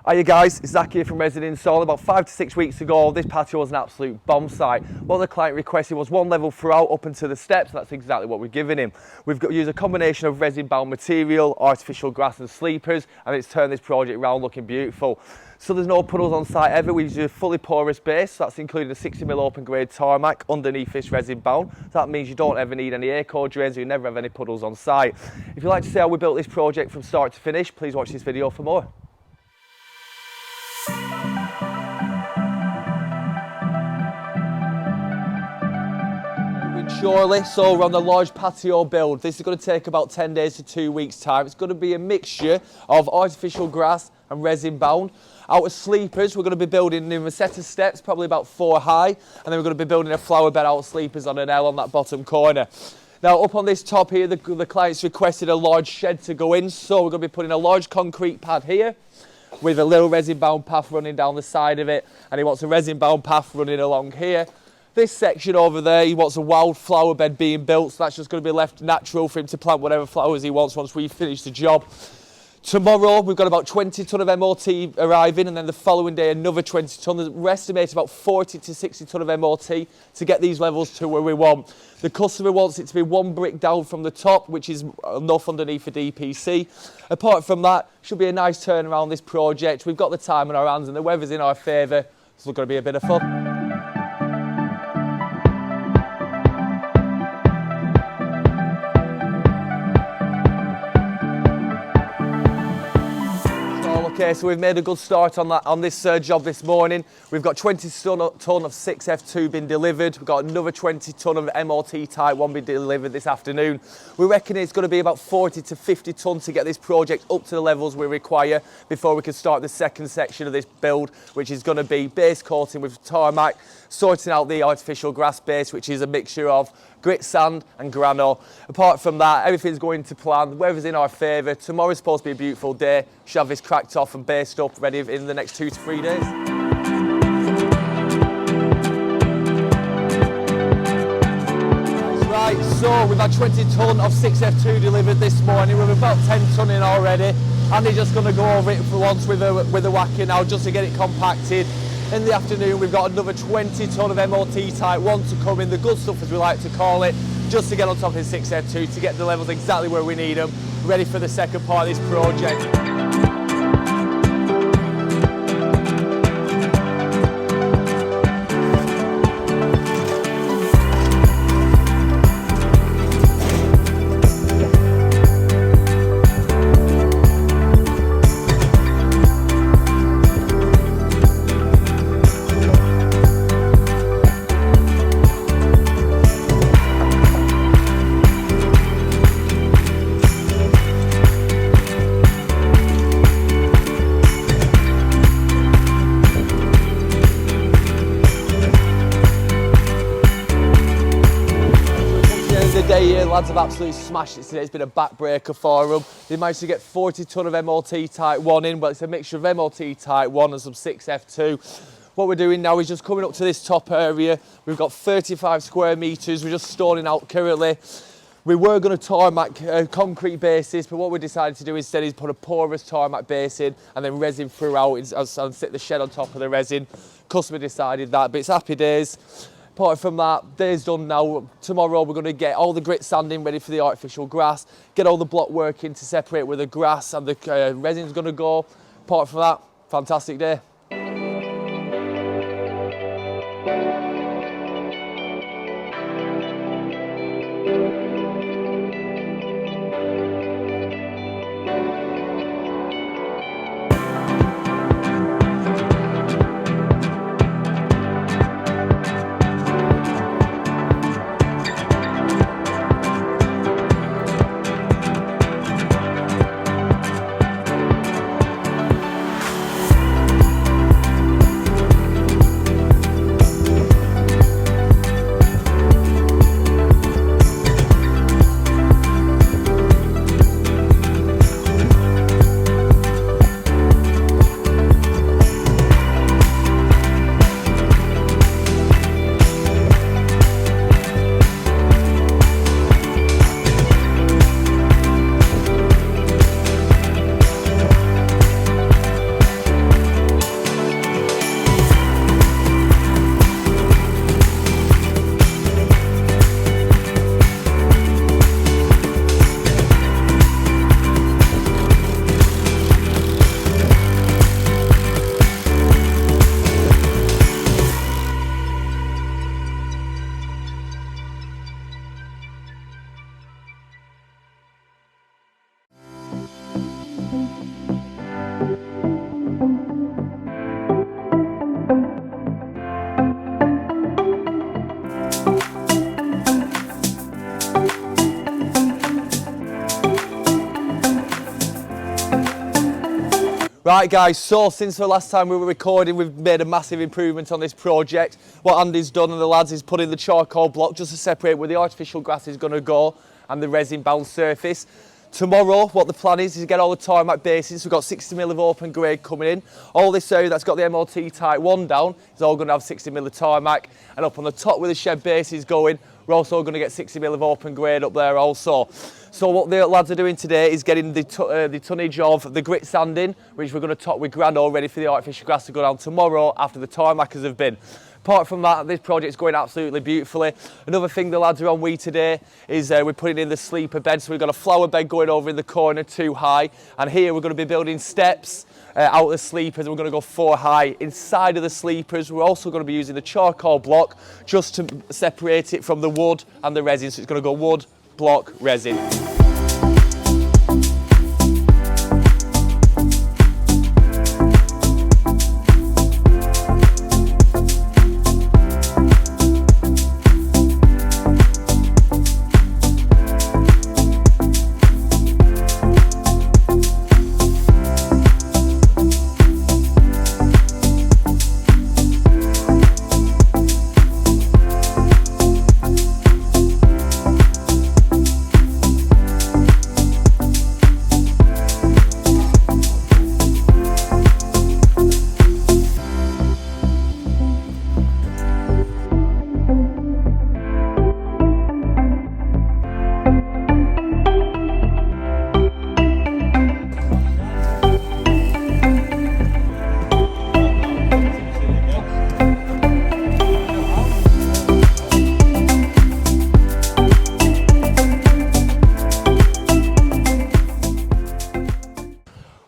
Hiya guys, it's Zach here from Resin Install. About 5 to 6 weeks ago, this patio was an absolute bomb site. What the client requested was one level throughout up into the steps, and that's exactly what we're giving him. We've used a combination of resin-bound material, artificial grass and sleepers, and it's turned this project around looking beautiful. So there's no puddles on site ever. We use a fully porous base, so that's including a 60mm open grade tarmac underneath this resin bound. So that means you don't ever need any air core drains, or you never have any puddles on site. If you'd like to see how we built this project from start to finish, please watch this video for more. Surely, so we're on the large patio build. This is going to take about 10 days to 2 weeks time. It's going to be a mixture of artificial grass and resin bound. Out of sleepers, we're going to be building a set of steps, probably about 4 high, and then we're going to be building a flower bed out of sleepers on an L on that bottom corner. Now up on this top here, the client's requested a large shed to go in, so we're going to be putting a large concrete pad here with a little resin bound path running down the side of it, and he wants a resin bound path running along here. This section over there, he wants a wild flower bed being built, so that's just going to be left natural for him to plant whatever flowers he wants once we finish the job. Tomorrow, we've got about 20 tonne of MOT arriving, and then the following day, another 20 tonne. We estimate about 40 to 60 tonne of MOT to get these levels to where we want. The customer wants it to be 1 brick down from the top, which is enough underneath for DPC. Apart from that, should be a nice turnaround this project. We've got the time on our hands, and the weather's in our favour, so it's going to be a bit of fun. Okay, so we've made a good start on this job this morning. We've got 20 tonne of 6F2 been delivered. We've got another 20 tonne of MOT Type 1 being delivered this afternoon. We reckon it's going to be about 40 to 50 tonne to get this project up to the levels we require before we can start the second section of this build, which is going to be base coating with tarmac, sorting out the artificial grass base, which is a mixture of grit sand and grano. Apart from that, everything's going to plan. The weather's in our favour. Tomorrow's supposed to be a beautiful day. Should have this cracked off and based up, ready in the next 2 to 3 days. Right, so we've had 20 tonne of 6F2 delivered this morning. We're about 10 tonne in already. Andy's just going to go over it for once with a whacker now, just to get it compacted. In the afternoon, we've got another 20 tonne of MOT Type 1 to come in, the good stuff as we like to call it, just to get on top of the 6F2 to get the levels exactly where we need them, ready for the second part of this project. Lads have absolutely smashed it today. It's been a backbreaker for them. They managed to get 40 tonne of MOT Type 1 in, but it's a mixture of MOT Type 1 and some 6F2. What we're doing now is just coming up to this top area. We've got 35 square metres. We're just stoning out currently. We were going to tarmac concrete bases, but what we decided to do instead is put a porous tarmac base in and then resin throughout and sit the shed on top of the resin. Customer decided that, but it's happy days. Apart from that, day's done now. Tomorrow we're going to get all the grit sanding ready for the artificial grass, get all the block work in to separate where the grass and the resin's going to go. Apart from that, fantastic day. Right guys, so since the last time we were recording, we've made a massive improvement on this project. What Andy's done and the lads is put in the charcoal block just to separate where the artificial grass is going to go and the resin bound surface. Tomorrow, what the plan is to get all the tarmac bases. We've got 60mm of open grade coming in. All this area that's got the MOT Type 1 down is all going to have 60mm of tarmac. And up on the top where the shed base is going, we're also going to get 60mm of open grade up there also. So what the lads are doing today is getting the tonnage of the grit sanding, which we're going to top with Grano ready for the artificial grass to go down tomorrow after the tarmackers have been. Apart from that, this project's going absolutely beautifully. Another thing the lads are on with today is we're putting in the sleeper bed. So we've got a flower bed going over in the corner 2 high. And here we're going to be building steps out of the sleepers. We're going to go 4 high. Inside of the sleepers, we're also going to be using the charcoal block just to separate it from the wood and the resin. So it's going to go wood, block, resin.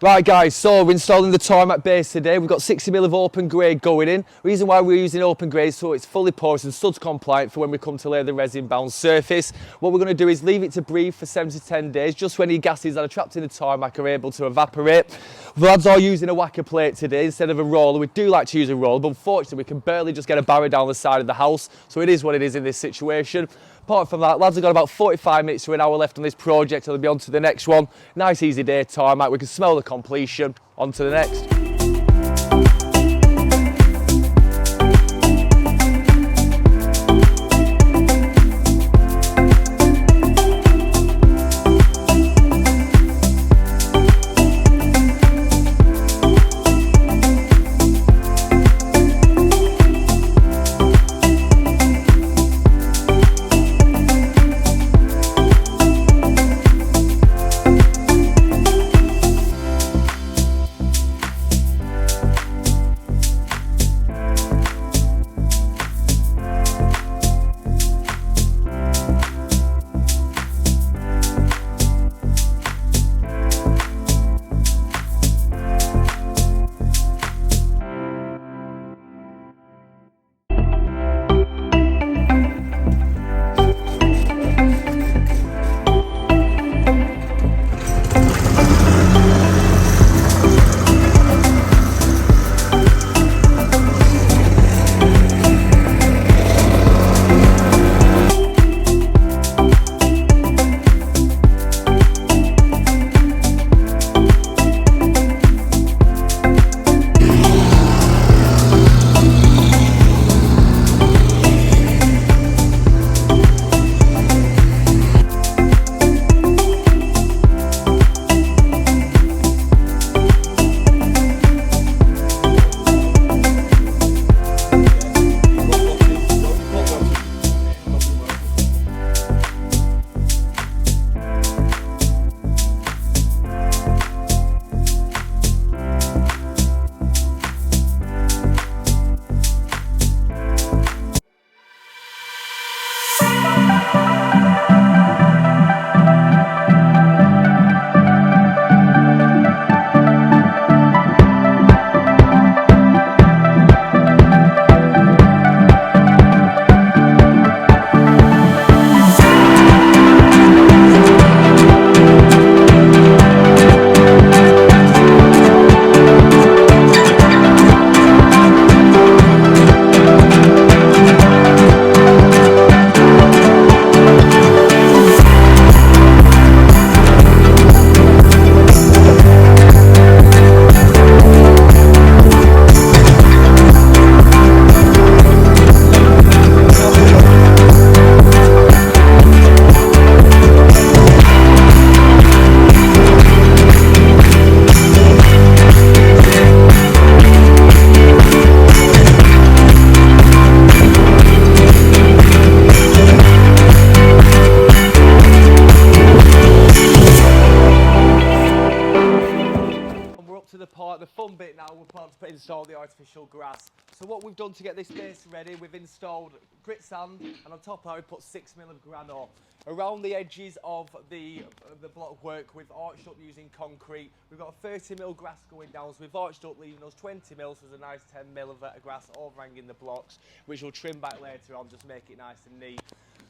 Right guys, so we're installing the tarmac base today. We've got 60mm of open grade going in. Reason why we're using open grade is so it's fully porous and studs compliant for when we come to lay the resin bound surface. What we're going to do is leave it to breathe for 7 to 10 days, just when any gases that are trapped in the tarmac are able to evaporate. The lads are using a whacker plate today instead of a roller. We do like to use a roller, but unfortunately we can barely just get a barrier down the side of the house, so it is what it is in this situation. Apart from that, lads have got about 45 minutes to an hour left on this project, and they'll be on to the next one. Nice easy day tarmac, we can smell the completion. On to the next. the fun bit now. We're about to install the artificial grass. So what we've done to get this base ready, we've installed grit sand, and on top of that we put 6 mil of granite. Around the edges of the block work, we've arched up using concrete. We've got a 30 mil grass going down, so we've arched up, leaving us 20 mil, so there's a nice 10 mil of grass overhanging the blocks, which we'll trim back later on, just make it nice and neat.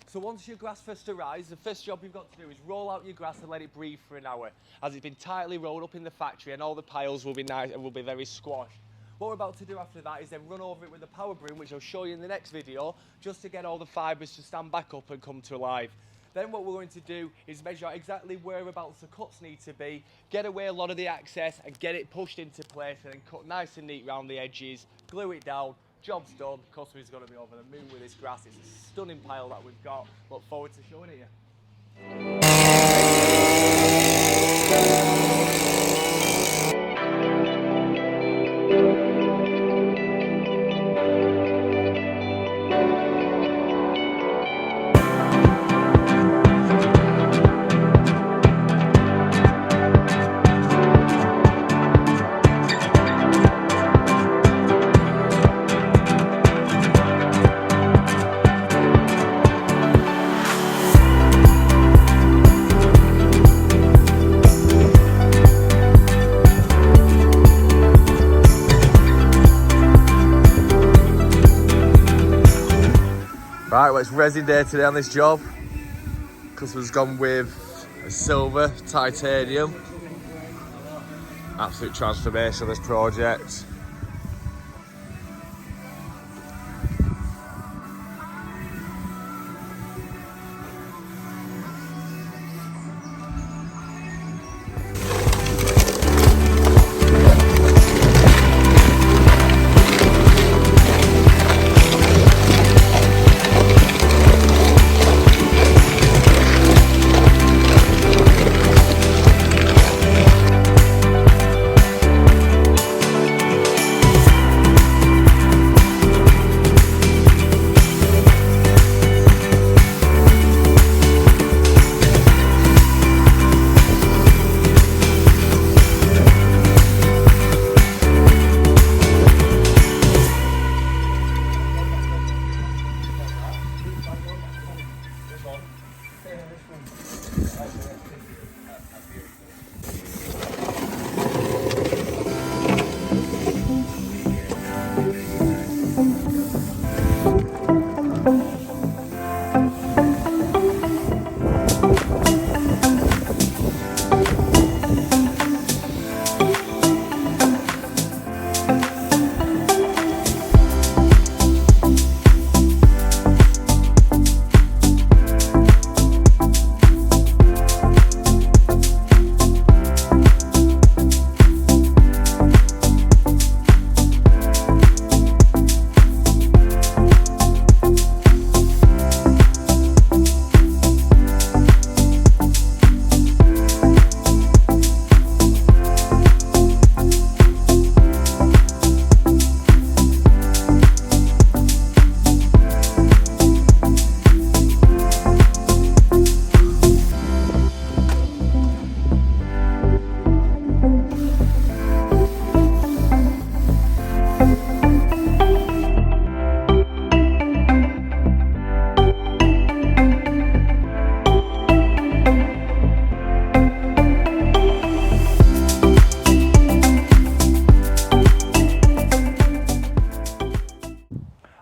So once your grass first arrives, the first job you've got to do is roll out your grass and let it breathe for an hour, as it's been tightly rolled up in the factory and all the piles will be nice and will be very squashed. What we're about to do after that is then run over it with a power broom, which I'll show you in the next video, just to get all the fibres to stand back up and come to life. Then what we're going to do is measure out exactly whereabouts the cuts need to be, get away a lot of the excess and get it pushed into place, and then cut nice and neat around the edges, glue it down. Job's done, customer's going to be over the moon with this grass. It's a stunning pile that we've got. Look forward to showing it you. Right, well, it's resin day today on this job. Customer's gone with a silver titanium. Absolute transformation of this project.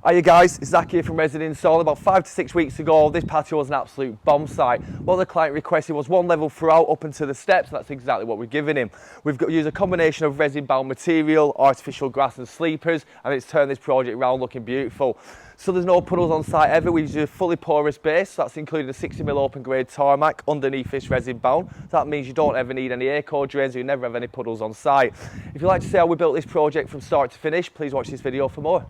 Hiya guys, it's Zach here from Resin Install. About 5 to 6 weeks ago, this patio was an absolute bomb site. What the client requested was one level throughout up into the steps, and that's exactly what we're giving him. We've got used a combination of resin bound material, artificial grass and sleepers, and it's turned this project around looking beautiful. So there's no puddles on site ever. We use a fully porous base, so that's including a 60mm open grade tarmac underneath this resin bound. So that means you don't ever need any air core drains, or you never have any puddles on site. If you'd like to see how we built this project from start to finish, please watch this video for more.